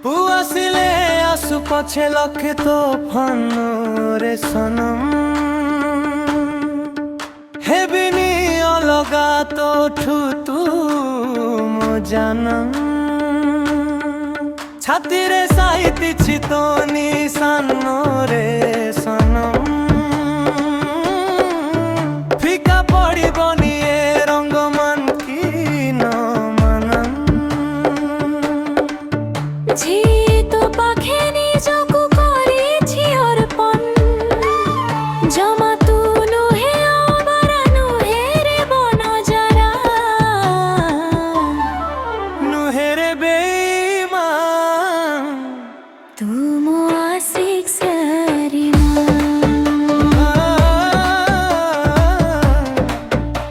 পুয়াছিলে আসু পছে লক্ষে তো ফানুরে সনম হেবিনি অলগা তো ঠুতু মো জানম ছাতিরে সাইতিছি তো নিশানরে সনম ফিকা পড়িবনি এ রঙ্গমান কি ন মানম তো পাখে নিজকু করেছি অর্পণ জমা তু নুহে আবার নুহে রে বনজারা নুহে রে বেঈমান তুমো আশিক সারিমা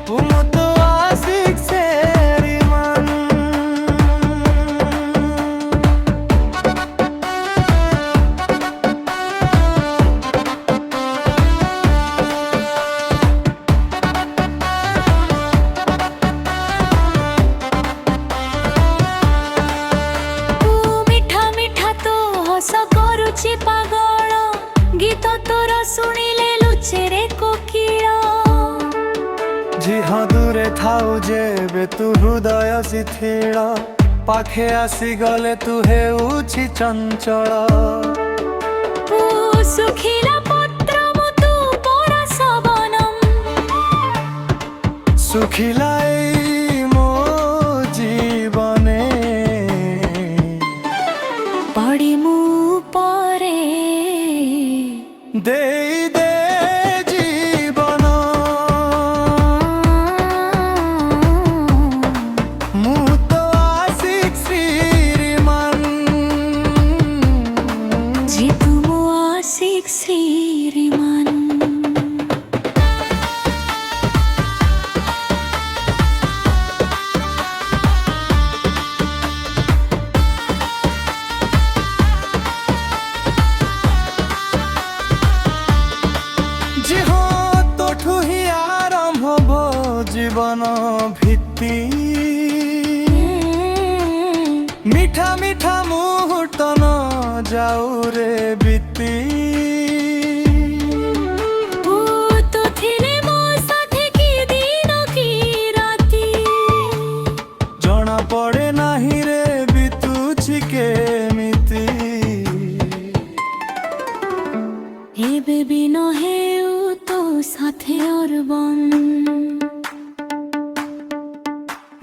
তুমো তো আশিক সারিমান କରୁଛି ପାଗଳ ଗୀତ ତୋର ଶୁଣିଲେ ଲୁଚେ ରେ କୋକିଳ ଝିଅ ଦୂରେ ଥାଉ ଯେବେ ତୁ ହୃଦୟ ଶିଥିଳ ପାଖେ ଆସିଗଲେ ତୁ ହେଉଛି ଚଞ୍ଚଳ ଶୁଖିଲା ପତ୍ର ତୁ ପରଶ ବନମ୍ ଶୁଖିଲା ଏଇ ମୋ ଜୀବନେ ପଡ଼ି ମୁଁ ପରେ ଦେଇ ଦେ ଜୀବନ ମୁଁ ତ ଆଶିକ ଶ୍ରୀମାନ ଜି ତୁମ ଆଶିକ ଶ୍ରୀମାନ জীবন ভিত্তি মিঠা মিঠা মুহূর্ত ন যাও রে বিতি তো ଥିଲେ ମୋ ସାଥେ କି ଦିନ କି ରାତି ଜଣା ପଡେ ନାହିଁ ରେ ବିତୁଛି କେମିତି ଏବେ ବି ନ ହେଉ ତୋ ସାଥେ ଅରବନ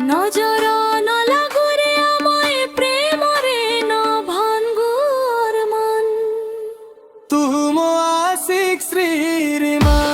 নজর ন লাগুরে আমায় প্রেমরে ন ভাঙ্গুর মন তু মো আশিক শ্রীমান